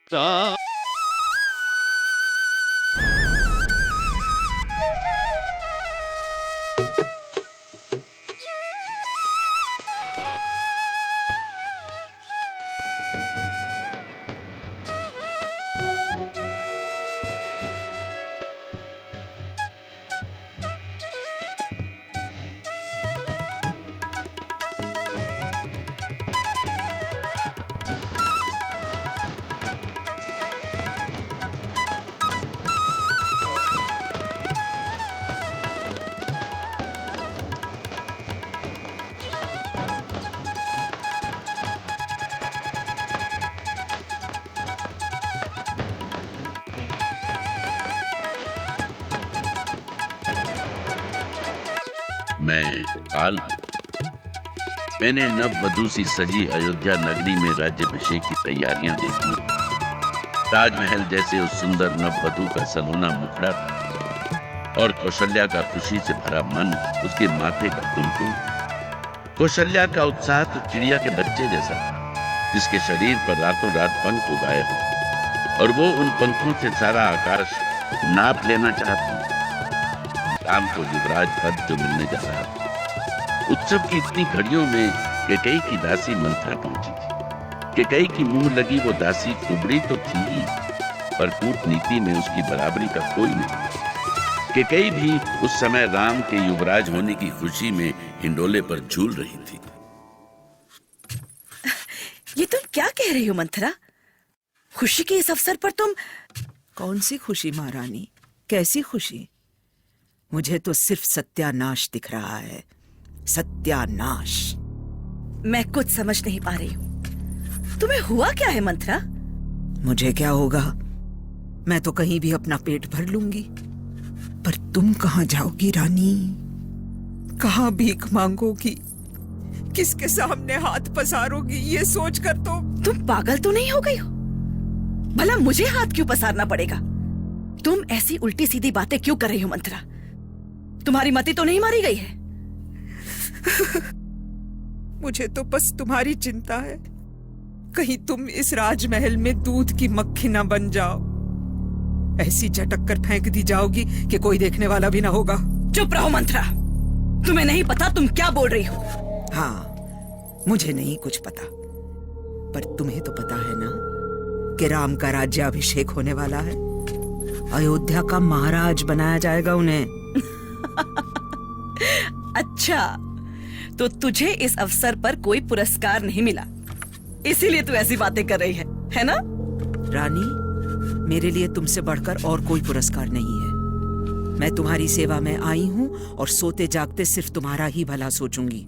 सा मैं काल हूं। मैंने नववधु सी सजी अयोध्या नगरी में राज्याभिषेक की तैयारियां देखी। ताजमहल जैसे उस सुंदर नववधु का सलोना मुखड़ा था और कौशल्या का खुशी से भरा मन, उसके माथे का कुमकुम। कौशल्या का उत्साह तो चिड़िया के बच्चे जैसा था, जिसके शरीर पर रातों रात पंख उगाए हो और वो उन पंखों से सारा आकाश नाप लेना चाहती। राम को युवराज पद जो मिलने जा रहा था। उत्सव की इतनी घड़ियों में कैकेयी की दासी मंथरा पहुंची थी। कैकेयी की मुंह लगी वो दासी कुबड़ी तो थी ही, पर कूटनीति में उसकी बराबरी का कोई नहीं। कैकेयी भी उस समय राम के युवराज होने की खुशी में हिंडोले पर झूल रही थी। ये तुम क्या कह रही हो मंथरा? खुशी के इस अवसर पर तुम? कौन सी खुशी महारानी? कैसी खुशी? मुझे तो सिर्फ सत्यानाश दिख रहा है, सत्यानाश। मैं कुछ समझ नहीं पा रही हूँ। तुम्हें हुआ क्या है मंथरा? मुझे क्या होगा? मैं तो कहीं भी अपना पेट भर लूंगी, पर तुम कहाँ जाओगी रानी? कहाँ भीख मांगोगी? किसके सामने हाथ पसारोगी? ये सोचकर तो तुम पागल तो नहीं हो गई हो? भला मुझे हाथ क्यों पसारना पड़ेगा? तुम ऐसी उल्टी सीधी बातें क्यों कर रही हो मंथरा? तुम्हारी मति तो नहीं मारी गई है? मुझे तो बस तुम्हारी चिंता है, कहीं तुम इस राजमहल में दूध की मक्खी ना बन जाओ। ऐसी झटक कर फेंक दी जाओगी कि कोई देखने वाला भी ना होगा। चुप रहो मंथरा, तुम्हें नहीं पता तुम क्या बोल रही हो। हाँ, मुझे नहीं कुछ पता, पर तुम्हें तो पता है ना कि राम का राज्याभिषेक होने वाला है। अयोध्या का महाराज बनाया जाएगा उन्हें। अच्छा, तो तुझे इस अवसर पर कोई पुरस्कार नहीं मिला, इसीलिए तू ऐसी बातें कर रही है ना? रानी, मेरे लिए तुमसे बढ़कर और कोई पुरस्कार नहीं है। मैं तुम्हारी सेवा में आई हूँ और सोते जागते सिर्फ तुम्हारा ही भला सोचूंगी।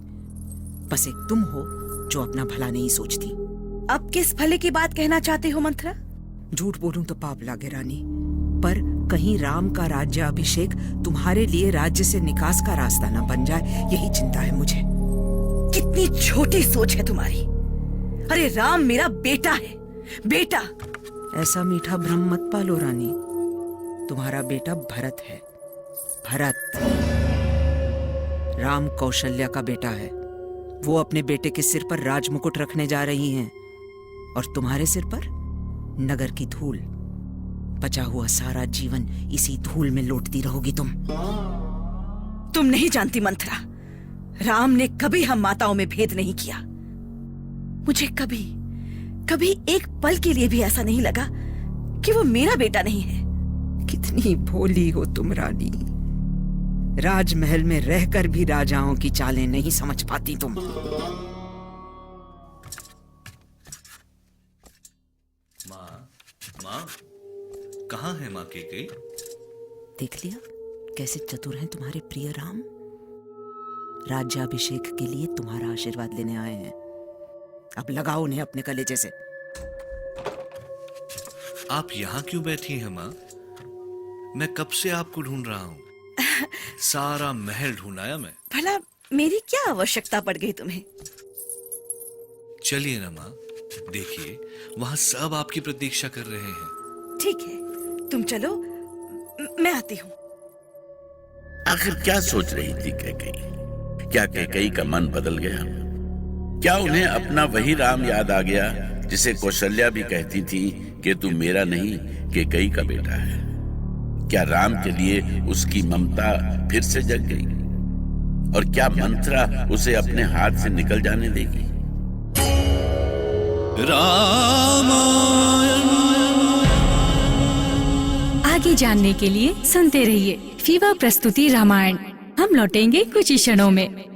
बस एक तुम हो जो अपना भला नहीं सोचती। अब किस भले की बात कहना चाहती हो मंथरा? झूठ बोलूं तो पाप लागे रानी, पर कहीं राम का राज्याभिषेक तुम्हारे लिए राज्य से निकास का रास्ता न बन जाए, यही चिंता है मुझे। कितनी छोटी सोच है तुम्हारी। अरे राम मेरा बेटा है, बेटा। ऐसा मीठा भ्रम मत पालो रानी। तुम्हारा बेटा भरत है, भरत। राम कौशल्या का बेटा है। वो अपने बेटे के सिर पर राजमुकुट रखने जा रही हैं और तुम्हारे सिर पर नगर की धूल। बचा हुआ सारा जीवन इसी धूल में लौटती रहोगी तुम। तुम नहीं जानती मंथरा, राम ने कभी हम माताओं में भेद नहीं किया। मुझे कभी कभी एक पल के लिए भी ऐसा नहीं लगा कि वो मेरा बेटा नहीं है। कितनी भोली हो तुम रानी। राजमहल में रहकर भी राजाओं की चालें नहीं समझ पाती तुम। माँ, कहाँ है माँ कैकेयी? देख लिया कैसे चतुर हैं तुम्हारे प्रिय राम। राज्याभिषेक के लिए तुम्हारा आशीर्वाद लेने आए हैं। अब लगाओ उन्हें अपने कलेजे से। आप यहाँ क्यों बैठी हैं माँ? मैं कब से आपको ढूंढ रहा हूँ। सारा महल ढूंढाया मैं। भला मेरी क्या आवश्यकता पड़ गई तुम्हें? चलिए ना माँ, देखिए वहाँ सब आपकी प्रतीक्षा कर रहे हैं। ठीक है, तुम चलो, मैं आती हूँ। आखिर क्या सोच रही थी कैकेयी? क्या कैकेयी का मन बदल गया? क्या उन्हें अपना वही राम याद आ गया जिसे कौशल्या भी कहती थी कि तू मेरा नहीं कैकेयी का बेटा है, क्या राम के लिए उसकी ममता फिर से जग गई? और क्या मंथरा उसे अपने हाथ से निकल जाने देगी? आगे जानने के लिए सुनते रहिए फीवर प्रस्तुति रामायण। हम लौटेंगे कुछ ही क्षणों में।